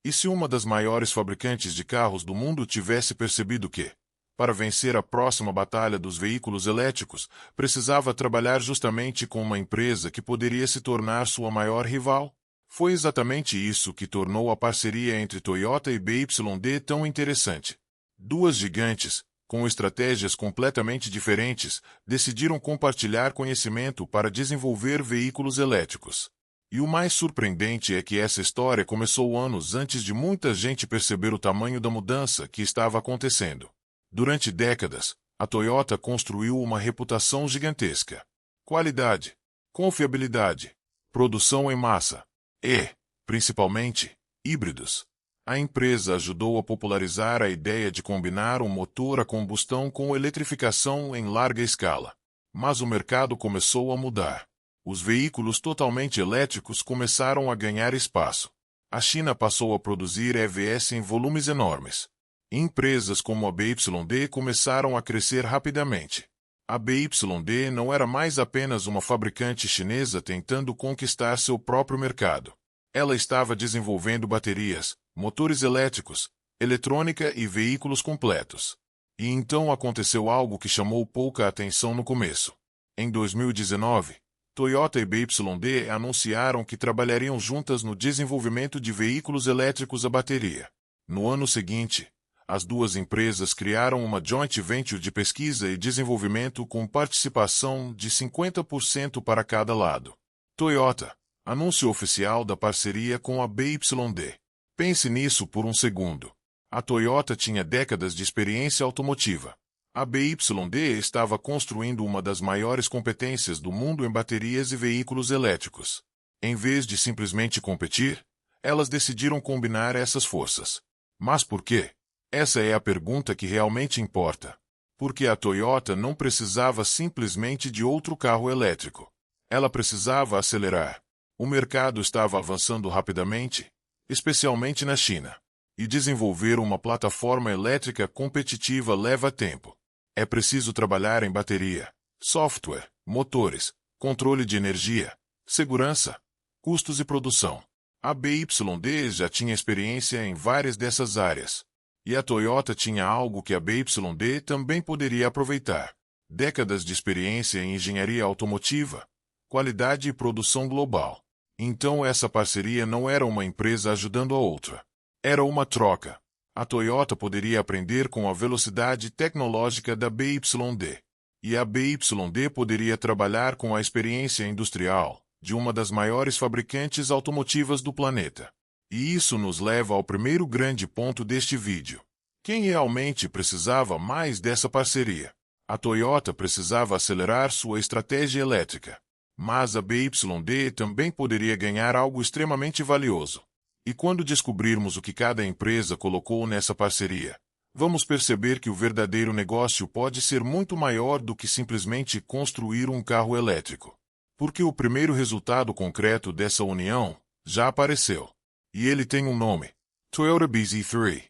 E se uma das maiores fabricantes de carros do mundo tivesse percebido que, para vencer a próxima batalha dos veículos elétricos, precisava trabalhar justamente com uma empresa que poderia se tornar sua maior rival? Foi exatamente isso que tornou a parceria entre Toyota e BYD tão interessante. Duas gigantes, com estratégias completamente diferentes, decidiram compartilhar conhecimento para desenvolver veículos elétricos. E o mais surpreendente é que essa história começou anos antes de muita gente perceber o tamanho da mudança que estava acontecendo. Durante décadas, a Toyota construiu uma reputação gigantesca. Qualidade, confiabilidade, produção em massa e, principalmente, híbridos. A empresa ajudou a popularizar a ideia de combinar um motor a combustão com eletrificação em larga escala. Mas o mercado começou a mudar. Os veículos totalmente elétricos começaram a ganhar espaço. A China passou a produzir EVs em volumes enormes. Empresas como a BYD começaram a crescer rapidamente. A BYD não era mais apenas uma fabricante chinesa tentando conquistar seu próprio mercado. Ela estava desenvolvendo baterias, motores elétricos, eletrônica e veículos completos. E então aconteceu algo que chamou pouca atenção no começo. Em 2019, Toyota e BYD anunciaram que trabalhariam juntas no desenvolvimento de veículos elétricos a bateria. No ano seguinte, as duas empresas criaram uma joint venture de pesquisa e desenvolvimento com participação de 50% para cada lado. Toyota. Anúncio oficial da parceria com a BYD. Pense nisso por um segundo. A Toyota tinha décadas de experiência automotiva. A BYD estava construindo uma das maiores competências do mundo em baterias e veículos elétricos. Em vez de simplesmente competir, elas decidiram combinar essas forças. Mas por quê? Essa é a pergunta que realmente importa. Porque a Toyota não precisava simplesmente de outro carro elétrico. Ela precisava acelerar. O mercado estava avançando rapidamente, especialmente na China. E desenvolver uma plataforma elétrica competitiva leva tempo. É preciso trabalhar em bateria, software, motores, controle de energia, segurança, custos e produção. A BYD já tinha experiência em várias dessas áreas. E a Toyota tinha algo que a BYD também poderia aproveitar: décadas de experiência em engenharia automotiva, qualidade e produção global. Então essa parceria não era uma empresa ajudando a outra. Era uma troca. A Toyota poderia aprender com a velocidade tecnológica da BYD. E a BYD poderia trabalhar com a experiência industrial de uma das maiores fabricantes automotivas do planeta. E isso nos leva ao primeiro grande ponto deste vídeo. Quem realmente precisava mais dessa parceria? A Toyota precisava acelerar sua estratégia elétrica. Mas a BYD também poderia ganhar algo extremamente valioso. E quando descobrirmos o que cada empresa colocou nessa parceria, vamos perceber que o verdadeiro negócio pode ser muito maior do que simplesmente construir um carro elétrico. Porque o primeiro resultado concreto dessa união já apareceu. E ele tem um nome: Toyota bZ3.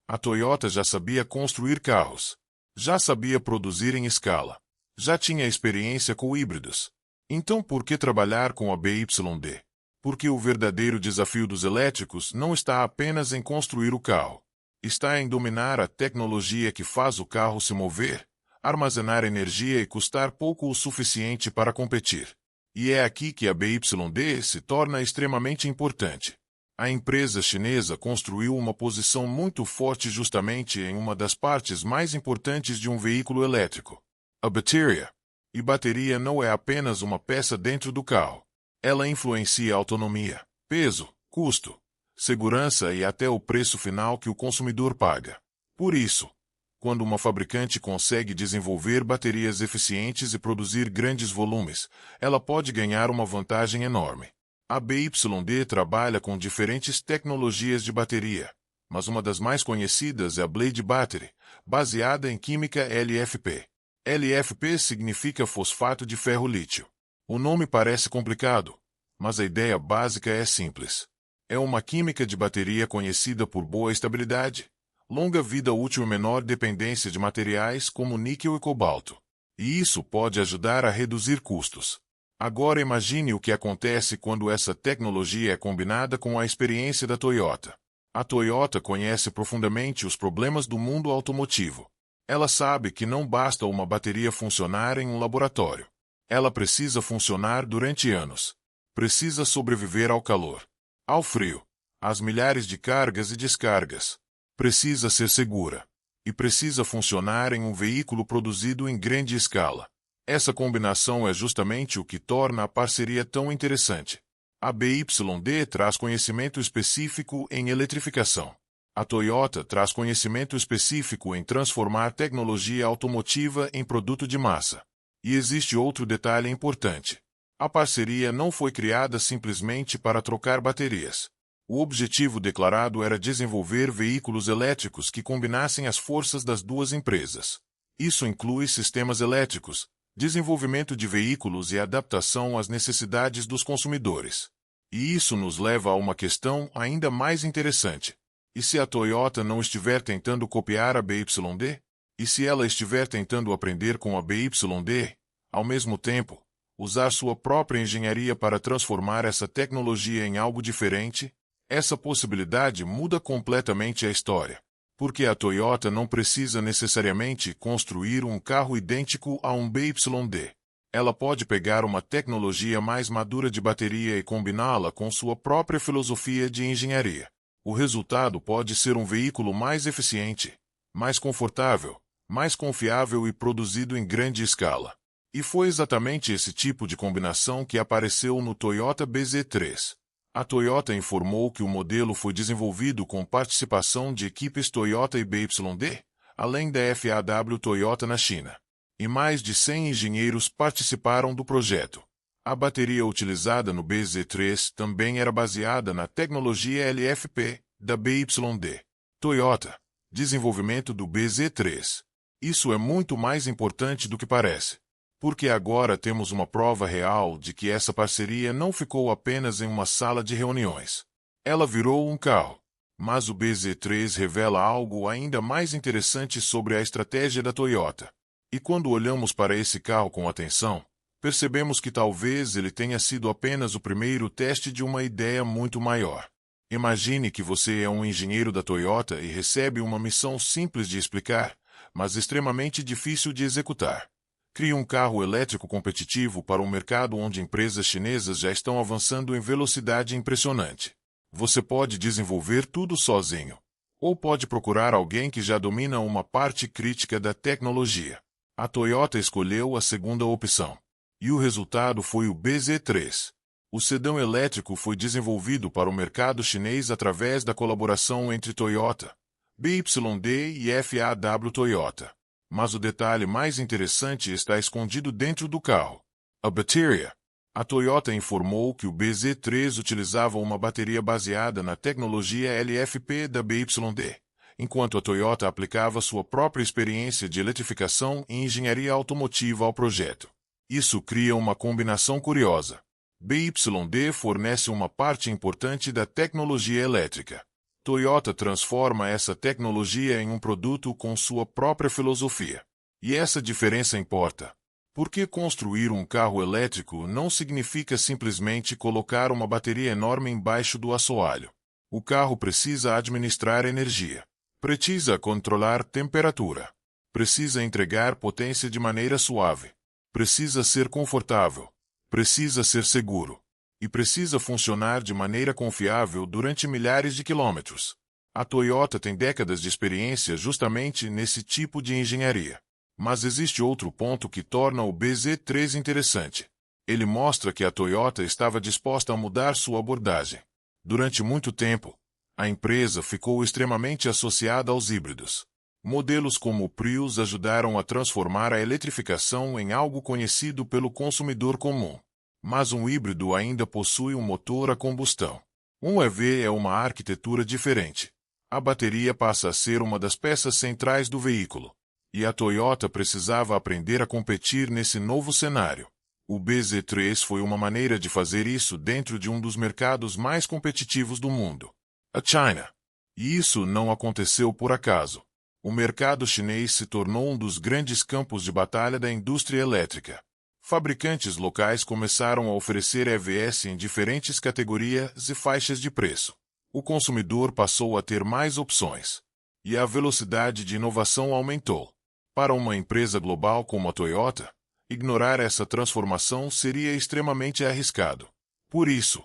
A Toyota já sabia construir carros. Já sabia produzir em escala. Já tinha experiência com híbridos. Então por que trabalhar com a BYD? Porque o verdadeiro desafio dos elétricos não está apenas em construir o carro. Está em dominar a tecnologia que faz o carro se mover, armazenar energia e custar pouco o suficiente para competir. E é aqui que a BYD se torna extremamente importante. A empresa chinesa construiu uma posição muito forte justamente em uma das partes mais importantes de um veículo elétrico: a bateria. E bateria não é apenas uma peça dentro do carro. Ela influencia a autonomia, peso, custo, segurança e até o preço final que o consumidor paga. Por isso, quando uma fabricante consegue desenvolver baterias eficientes e produzir grandes volumes, ela pode ganhar uma vantagem enorme. A BYD trabalha com diferentes tecnologias de bateria, mas uma das mais conhecidas é a Blade Battery, baseada em química LFP. LFP significa fosfato de ferro-lítio. O nome parece complicado, mas a ideia básica é simples. É uma química de bateria conhecida por boa estabilidade, longa vida útil e menor dependência de materiais como níquel e cobalto. E isso pode ajudar a reduzir custos. Agora imagine o que acontece quando essa tecnologia é combinada com a experiência da Toyota. A Toyota conhece profundamente os problemas do mundo automotivo. Ela sabe que não basta uma bateria funcionar em um laboratório. Ela precisa funcionar durante anos. Precisa sobreviver ao calor, ao frio, às milhares de cargas e descargas. Precisa ser segura. E precisa funcionar em um veículo produzido em grande escala. Essa combinação é justamente o que torna a parceria tão interessante. A BYD traz conhecimento específico em eletrificação. A Toyota traz conhecimento específico em transformar tecnologia automotiva em produto de massa. E existe outro detalhe importante. A parceria não foi criada simplesmente para trocar baterias. O objetivo declarado era desenvolver veículos elétricos que combinassem as forças das duas empresas. Isso inclui sistemas elétricos, desenvolvimento de veículos e adaptação às necessidades dos consumidores. E isso nos leva a uma questão ainda mais interessante. E se a Toyota não estiver tentando copiar a BYD? E se ela estiver tentando aprender com a BYD, ao mesmo tempo, usar sua própria engenharia para transformar essa tecnologia em algo diferente? Essa possibilidade muda completamente a história. Porque a Toyota não precisa necessariamente construir um carro idêntico a um BYD. Ela pode pegar uma tecnologia mais madura de bateria e combiná-la com sua própria filosofia de engenharia. O resultado pode ser um veículo mais eficiente, mais confortável, mais confiável e produzido em grande escala. E foi exatamente esse tipo de combinação que apareceu no Toyota BZ3. A Toyota informou que o modelo foi desenvolvido com participação de equipes Toyota e BYD, além da FAW Toyota na China. E mais de 100 engenheiros participaram do projeto. A bateria utilizada no BZ3 também era baseada na tecnologia LFP da BYD. Toyota. Desenvolvimento do BZ3. Isso é muito mais importante do que parece. Porque agora temos uma prova real de que essa parceria não ficou apenas em uma sala de reuniões. Ela virou um carro. Mas o BZ3 revela algo ainda mais interessante sobre a estratégia da Toyota. E quando olhamos para esse carro com atenção, percebemos que talvez ele tenha sido apenas o primeiro teste de uma ideia muito maior. Imagine que você é um engenheiro da Toyota e recebe uma missão simples de explicar, mas extremamente difícil de executar. Crie um carro elétrico competitivo para um mercado onde empresas chinesas já estão avançando em velocidade impressionante. Você pode desenvolver tudo sozinho. Ou pode procurar alguém que já domina uma parte crítica da tecnologia. A Toyota escolheu a segunda opção. E o resultado foi o BZ3. O sedã elétrico foi desenvolvido para o mercado chinês através da colaboração entre Toyota, BYD e FAW Toyota. Mas o detalhe mais interessante está escondido dentro do carro. A bateria. A Toyota informou que o BZ3 utilizava uma bateria baseada na tecnologia LFP da BYD, enquanto a Toyota aplicava sua própria experiência de eletrificação e engenharia automotiva ao projeto. Isso cria uma combinação curiosa. BYD fornece uma parte importante da tecnologia elétrica. Toyota transforma essa tecnologia em um produto com sua própria filosofia. E essa diferença importa. Porque construir um carro elétrico não significa simplesmente colocar uma bateria enorme embaixo do assoalho. O carro precisa administrar energia. Precisa controlar temperatura. Precisa entregar potência de maneira suave. Precisa ser confortável. Precisa ser seguro. E precisa funcionar de maneira confiável durante milhares de quilômetros. A Toyota tem décadas de experiência justamente nesse tipo de engenharia. Mas existe outro ponto que torna o BZ3 interessante. Ele mostra que a Toyota estava disposta a mudar sua abordagem. Durante muito tempo, a empresa ficou extremamente associada aos híbridos. Modelos como o Prius ajudaram a transformar a eletrificação em algo conhecido pelo consumidor comum. Mas um híbrido ainda possui um motor a combustão. Um EV é uma arquitetura diferente. A bateria passa a ser uma das peças centrais do veículo. E a Toyota precisava aprender a competir nesse novo cenário. O BZ3 foi uma maneira de fazer isso dentro de um dos mercados mais competitivos do mundo, a China. E isso não aconteceu por acaso. O mercado chinês se tornou um dos grandes campos de batalha da indústria elétrica. Fabricantes locais começaram a oferecer EVs em diferentes categorias e faixas de preço. O consumidor passou a ter mais opções. E a velocidade de inovação aumentou. Para uma empresa global como a Toyota, ignorar essa transformação seria extremamente arriscado. Por isso,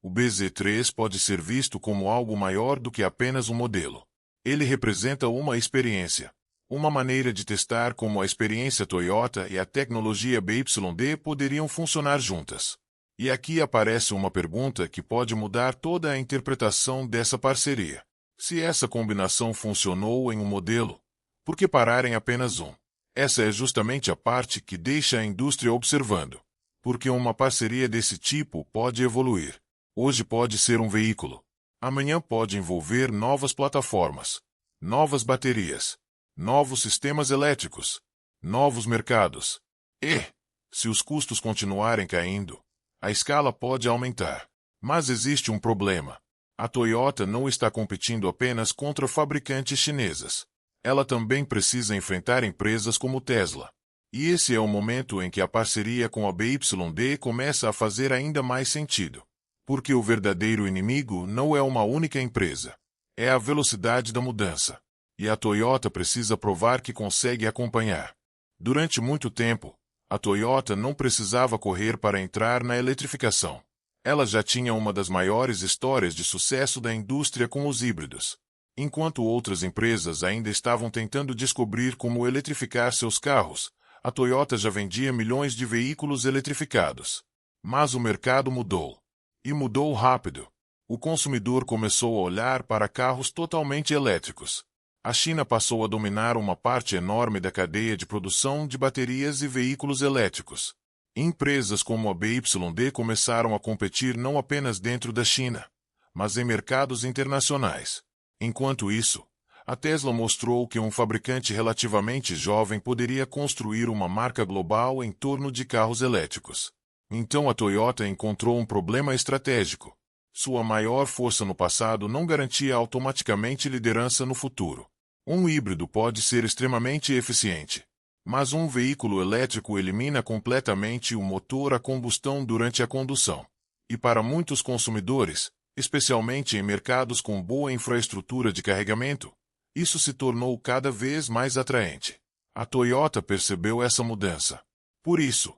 o BZ3 pode ser visto como algo maior do que apenas um modelo. Ele representa uma experiência. Uma maneira de testar como a experiência Toyota e a tecnologia BYD poderiam funcionar juntas. E aqui aparece uma pergunta que pode mudar toda a interpretação dessa parceria. Se essa combinação funcionou em um modelo, por que parar em apenas um? Essa é justamente a parte que deixa a indústria observando. Porque uma parceria desse tipo pode evoluir. Hoje pode ser um veículo. Amanhã pode envolver novas plataformas, novas baterias, novos sistemas elétricos, novos mercados. E, se os custos continuarem caindo, a escala pode aumentar. Mas existe um problema. A Toyota não está competindo apenas contra fabricantes chinesas. Ela também precisa enfrentar empresas como Tesla. E esse é o momento em que a parceria com a BYD começa a fazer ainda mais sentido. Porque o verdadeiro inimigo não é uma única empresa. É a velocidade da mudança. E a Toyota precisa provar que consegue acompanhar. Durante muito tempo, a Toyota não precisava correr para entrar na eletrificação. Ela já tinha uma das maiores histórias de sucesso da indústria com os híbridos. Enquanto outras empresas ainda estavam tentando descobrir como eletrificar seus carros, a Toyota já vendia milhões de veículos eletrificados. Mas o mercado mudou. E mudou rápido. O consumidor começou a olhar para carros totalmente elétricos. A China passou a dominar uma parte enorme da cadeia de produção de baterias e veículos elétricos. Empresas como a BYD começaram a competir não apenas dentro da China, mas em mercados internacionais. Enquanto isso, a Tesla mostrou que um fabricante relativamente jovem poderia construir uma marca global em torno de carros elétricos. Então a Toyota encontrou um problema estratégico. Sua maior força no passado não garantia automaticamente liderança no futuro. Um híbrido pode ser extremamente eficiente, mas um veículo elétrico elimina completamente o motor a combustão durante a condução. E para muitos consumidores, especialmente em mercados com boa infraestrutura de carregamento, isso se tornou cada vez mais atraente. A Toyota percebeu essa mudança. Por isso,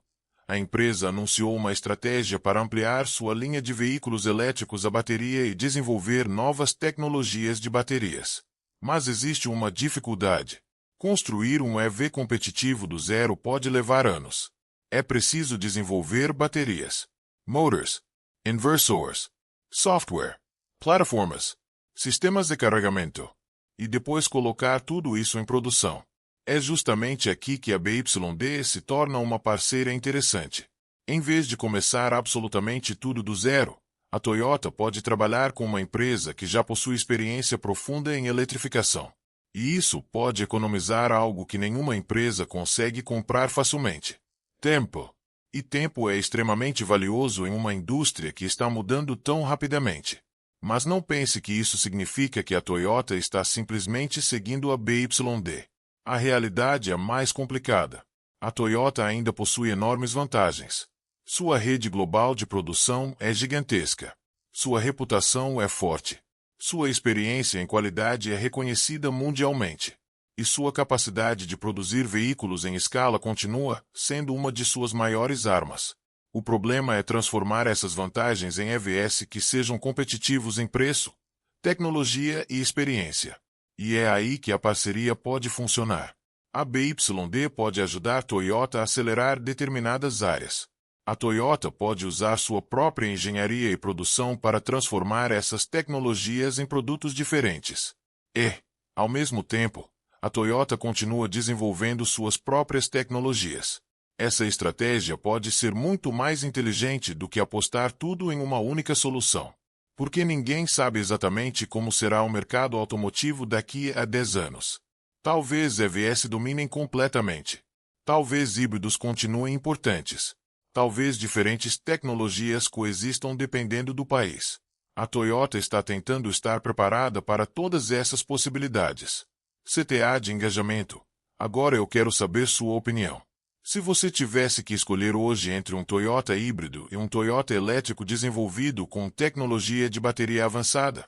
a empresa anunciou uma estratégia para ampliar sua linha de veículos elétricos a bateria e desenvolver novas tecnologias de baterias. Mas existe uma dificuldade. Construir um EV competitivo do zero pode levar anos. É preciso desenvolver baterias, motors, inversores, software, plataformas, sistemas de carregamento, e depois colocar tudo isso em produção. É justamente aqui que a BYD se torna uma parceira interessante. Em vez de começar absolutamente tudo do zero, a Toyota pode trabalhar com uma empresa que já possui experiência profunda em eletrificação. E isso pode economizar algo que nenhuma empresa consegue comprar facilmente: tempo. E tempo é extremamente valioso em uma indústria que está mudando tão rapidamente. Mas não pense que isso significa que a Toyota está simplesmente seguindo a BYD. A realidade é mais complicada. A Toyota ainda possui enormes vantagens. Sua rede global de produção é gigantesca. Sua reputação é forte. Sua experiência em qualidade é reconhecida mundialmente. E sua capacidade de produzir veículos em escala continua sendo uma de suas maiores armas. O problema é transformar essas vantagens em EVs que sejam competitivos em preço, tecnologia e experiência. E é aí que a parceria pode funcionar. A BYD pode ajudar a Toyota a acelerar determinadas áreas. A Toyota pode usar sua própria engenharia e produção para transformar essas tecnologias em produtos diferentes. E, ao mesmo tempo, a Toyota continua desenvolvendo suas próprias tecnologias. Essa estratégia pode ser muito mais inteligente do que apostar tudo em uma única solução. Porque ninguém sabe exatamente como será o mercado automotivo daqui a 10 anos. Talvez EVs dominem completamente. Talvez híbridos continuem importantes. Talvez diferentes tecnologias coexistam dependendo do país. A Toyota está tentando estar preparada para todas essas possibilidades. CTA de engajamento. Agora eu quero saber sua opinião. Se você tivesse que escolher hoje entre um Toyota híbrido e um Toyota elétrico desenvolvido com tecnologia de bateria avançada,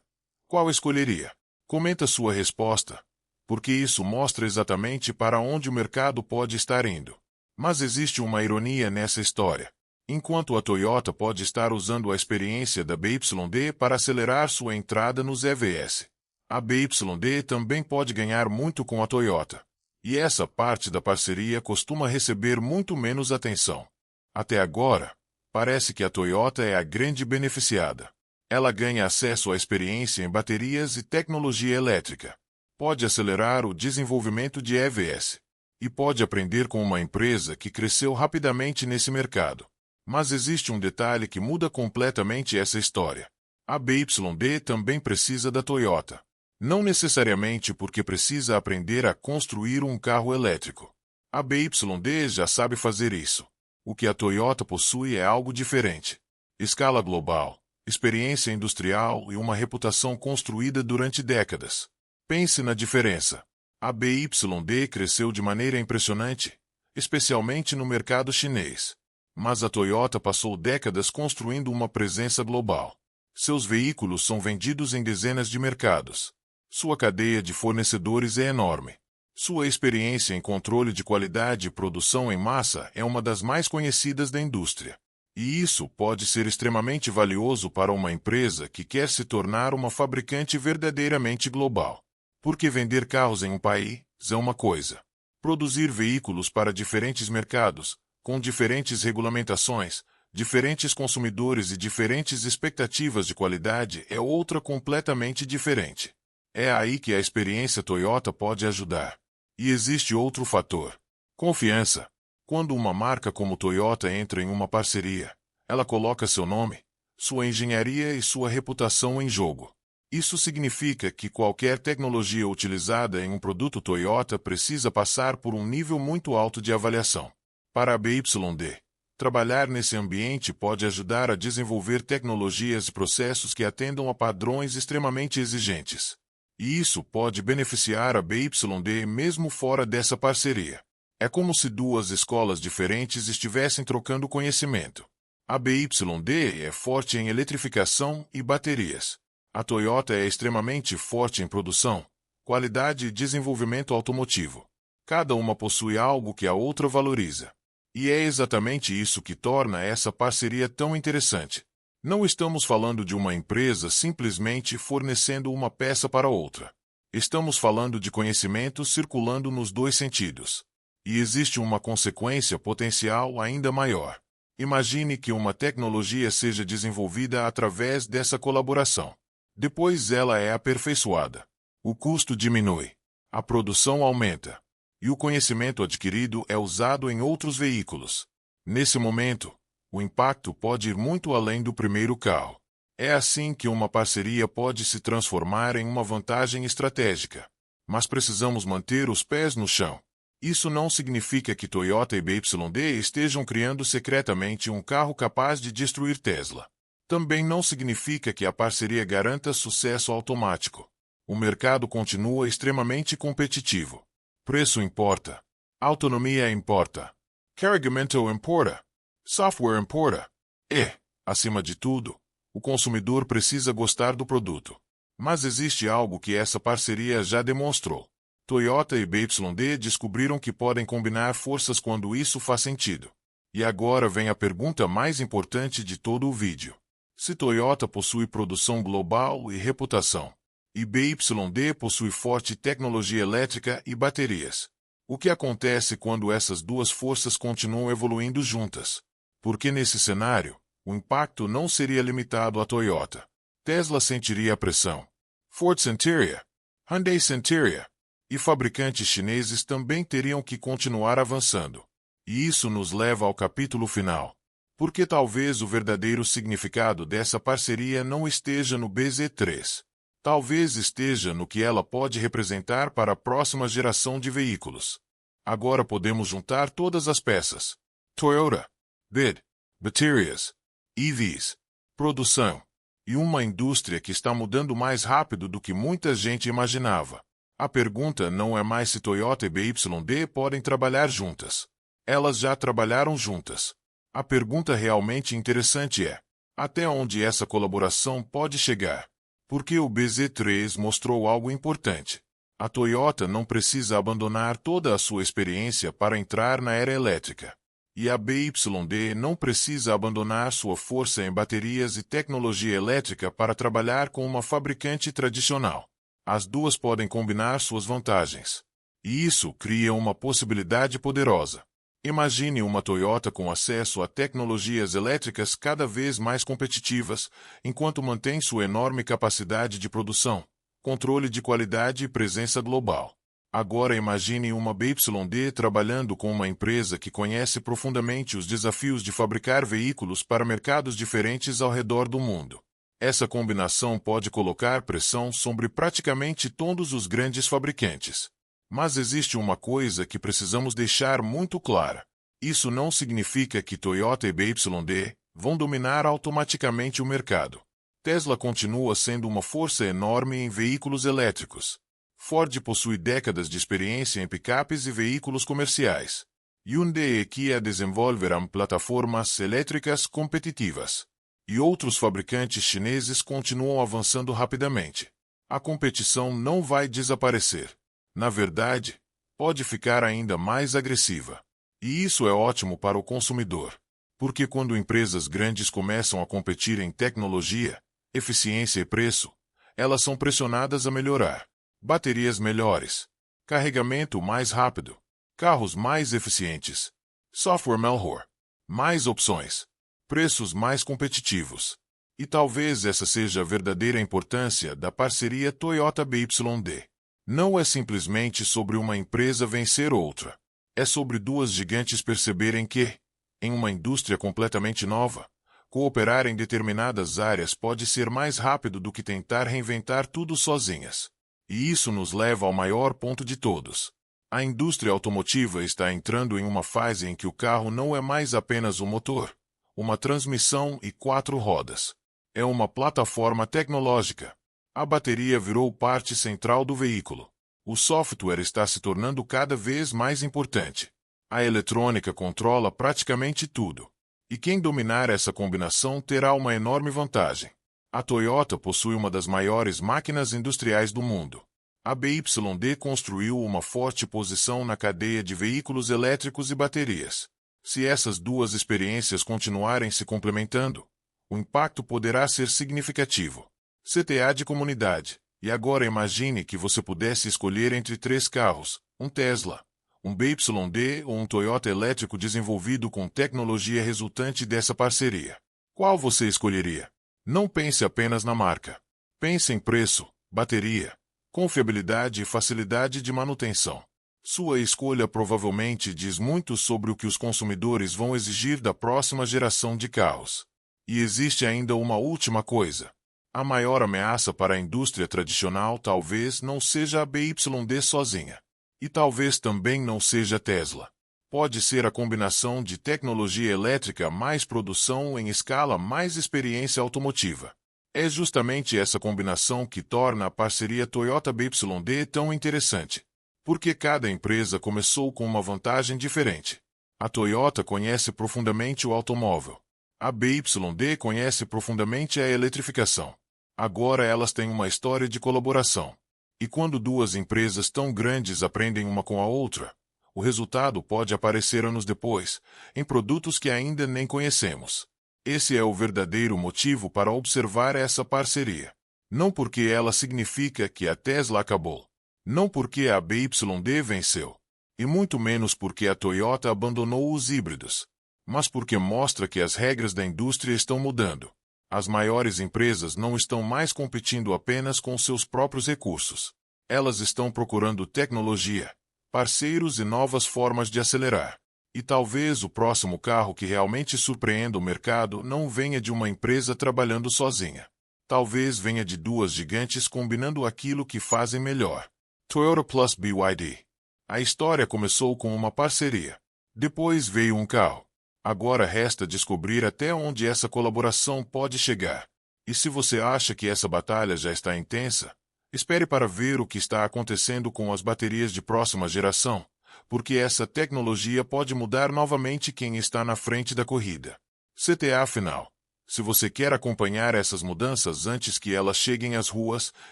Qual escolheria? Comenta sua resposta, porque isso mostra exatamente para onde o mercado pode estar indo. Mas existe uma ironia nessa história. Enquanto a Toyota pode estar usando a experiência da BYD para acelerar sua entrada nos EVs, a BYD também pode ganhar muito com a Toyota. E essa parte da parceria costuma receber muito menos atenção. Até agora, parece que a Toyota é a grande beneficiada. Ela ganha acesso à experiência em baterias e tecnologia elétrica. Pode acelerar o desenvolvimento de EVs. E pode aprender com uma empresa que cresceu rapidamente nesse mercado. Mas existe um detalhe que muda completamente essa história. A BYD também precisa da Toyota. Não necessariamente porque precisa aprender a construir um carro elétrico. A BYD já sabe fazer isso. O que a Toyota possui é algo diferente. Escala global, experiência industrial e uma reputação construída durante décadas. Pense na diferença. A BYD cresceu de maneira impressionante, especialmente no mercado chinês. Mas a Toyota passou décadas construindo uma presença global. Seus veículos são vendidos em dezenas de mercados. Sua cadeia de fornecedores é enorme. Sua experiência em controle de qualidade e produção em massa é uma das mais conhecidas da indústria. E isso pode ser extremamente valioso para uma empresa que quer se tornar uma fabricante verdadeiramente global. Porque vender carros em um país é uma coisa. Produzir veículos para diferentes mercados, com diferentes regulamentações, diferentes consumidores e diferentes expectativas de qualidade é outra completamente diferente. É aí que a experiência Toyota pode ajudar. E existe outro fator: confiança. Quando uma marca como Toyota entra em uma parceria, ela coloca seu nome, sua engenharia e sua reputação em jogo. Isso significa que qualquer tecnologia utilizada em um produto Toyota precisa passar por um nível muito alto de avaliação. Para a BYD, trabalhar nesse ambiente pode ajudar a desenvolver tecnologias e processos que atendam a padrões extremamente exigentes. E isso pode beneficiar a BYD mesmo fora dessa parceria. É como se duas escolas diferentes estivessem trocando conhecimento. A BYD é forte em eletrificação e baterias. A Toyota é extremamente forte em produção, qualidade e desenvolvimento automotivo. Cada uma possui algo que a outra valoriza. E é exatamente isso que torna essa parceria tão interessante. Não estamos falando de uma empresa simplesmente fornecendo uma peça para outra. Estamos falando de conhecimento circulando nos dois sentidos. E existe uma consequência potencial ainda maior. Imagine que uma tecnologia seja desenvolvida através dessa colaboração. Depois ela é aperfeiçoada. O custo diminui. A produção aumenta. E o conhecimento adquirido é usado em outros veículos. Nesse momento, o impacto pode ir muito além do primeiro carro. É assim que uma parceria pode se transformar em uma vantagem estratégica. Mas precisamos manter os pés no chão. Isso não significa que Toyota e BYD estejam criando secretamente um carro capaz de destruir Tesla. Também não significa que a parceria garanta sucesso automático. O mercado continua extremamente competitivo. Preço importa. Autonomia importa. Carregamento importa. Software importa. E, acima de tudo, o consumidor precisa gostar do produto. Mas existe algo que essa parceria já demonstrou. Toyota e BYD descobriram que podem combinar forças quando isso faz sentido. E agora vem a pergunta mais importante de todo o vídeo. Se Toyota possui produção global e reputação, e BYD possui forte tecnologia elétrica e baterias, o que acontece quando essas duas forças continuam evoluindo juntas? Porque nesse cenário, o impacto não seria limitado à Toyota. Tesla sentiria a pressão. Ford sentiria. Hyundai sentiria. E fabricantes chineses também teriam que continuar avançando. E isso nos leva ao capítulo final. Porque talvez o verdadeiro significado dessa parceria não esteja no BZ3. Talvez esteja no que ela pode representar para a próxima geração de veículos. Agora podemos juntar todas as peças. Toyota, BYD, baterias, EVs, produção, e uma indústria que está mudando mais rápido do que muita gente imaginava. A pergunta não é mais se Toyota e BYD podem trabalhar juntas. Elas já trabalharam juntas. A pergunta realmente interessante é: até onde essa colaboração pode chegar? Porque o BZ3 mostrou algo importante. A Toyota não precisa abandonar toda a sua experiência para entrar na era elétrica. E a BYD não precisa abandonar sua força em baterias e tecnologia elétrica para trabalhar com uma fabricante tradicional. As duas podem combinar suas vantagens. E isso cria uma possibilidade poderosa. Imagine uma Toyota com acesso a tecnologias elétricas cada vez mais competitivas, enquanto mantém sua enorme capacidade de produção, controle de qualidade e presença global. Agora imagine uma BYD trabalhando com uma empresa que conhece profundamente os desafios de fabricar veículos para mercados diferentes ao redor do mundo. Essa combinação pode colocar pressão sobre praticamente todos os grandes fabricantes. Mas existe uma coisa que precisamos deixar muito clara. Isso não significa que Toyota e BYD vão dominar automaticamente o mercado. Tesla continua sendo uma força enorme em veículos elétricos. Ford possui décadas de experiência em picapes e veículos comerciais. Hyundai e Kia desenvolverão plataformas elétricas competitivas. E outros fabricantes chineses continuam avançando rapidamente. A competição não vai desaparecer. Na verdade, pode ficar ainda mais agressiva. E isso é ótimo para o consumidor. Porque quando empresas grandes começam a competir em tecnologia, eficiência e preço, elas são pressionadas a melhorar. Baterias melhores, carregamento mais rápido, carros mais eficientes, software melhor, mais opções, preços mais competitivos. E talvez essa seja a verdadeira importância da parceria Toyota-BYD. Não é simplesmente sobre uma empresa vencer outra. É sobre duas gigantes perceberem que, em uma indústria completamente nova, cooperar em determinadas áreas pode ser mais rápido do que tentar reinventar tudo sozinhas. E isso nos leva ao maior ponto de todos. A indústria automotiva está entrando em uma fase em que o carro não é mais apenas um motor, uma transmissão e 4 rodas. É uma plataforma tecnológica. A bateria virou parte central do veículo. O software está se tornando cada vez mais importante. A eletrônica controla praticamente tudo. E quem dominar essa combinação terá uma enorme vantagem. A Toyota possui uma das maiores máquinas industriais do mundo. A BYD construiu uma forte posição na cadeia de veículos elétricos e baterias. Se essas duas experiências continuarem se complementando, o impacto poderá ser significativo. CTA de comunidade. E agora imagine que você pudesse escolher entre 3 carros, um Tesla, um BYD ou um Toyota elétrico desenvolvido com tecnologia resultante dessa parceria. Qual você escolheria? Não pense apenas na marca. Pense em preço, bateria, confiabilidade e facilidade de manutenção. Sua escolha provavelmente diz muito sobre o que os consumidores vão exigir da próxima geração de carros. E existe ainda uma última coisa. A maior ameaça para a indústria tradicional talvez não seja a BYD sozinha. E talvez também não seja a Tesla. Pode ser a combinação de tecnologia elétrica mais produção em escala mais experiência automotiva. É justamente essa combinação que torna a parceria Toyota-BYD tão interessante. Porque cada empresa começou com uma vantagem diferente. A Toyota conhece profundamente o automóvel. A BYD conhece profundamente a eletrificação. Agora elas têm uma história de colaboração. E quando duas empresas tão grandes aprendem uma com a outra, o resultado pode aparecer anos depois, em produtos que ainda nem conhecemos. Esse é o verdadeiro motivo para observar essa parceria. Não porque ela significa que a Tesla acabou. Não porque a BYD venceu. E muito menos porque a Toyota abandonou os híbridos. Mas porque mostra que as regras da indústria estão mudando. As maiores empresas não estão mais competindo apenas com seus próprios recursos. Elas estão procurando tecnologia, parceiros e novas formas de acelerar. E talvez o próximo carro que realmente surpreenda o mercado não venha de uma empresa trabalhando sozinha. Talvez venha de duas gigantes combinando aquilo que fazem melhor. Toyota plus BYD. A história começou com uma parceria. Depois veio um carro. Agora resta descobrir até onde essa colaboração pode chegar. E se você acha que essa batalha já está intensa, espere para ver o que está acontecendo com as baterias de próxima geração, porque essa tecnologia pode mudar novamente quem está na frente da corrida. CTA final. Se você quer acompanhar essas mudanças antes que elas cheguem às ruas,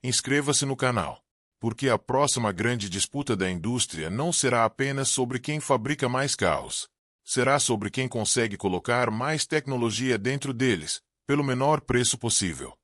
inscreva-se no canal. Porque a próxima grande disputa da indústria não será apenas sobre quem fabrica mais carros. Será sobre quem consegue colocar mais tecnologia dentro deles, pelo menor preço possível.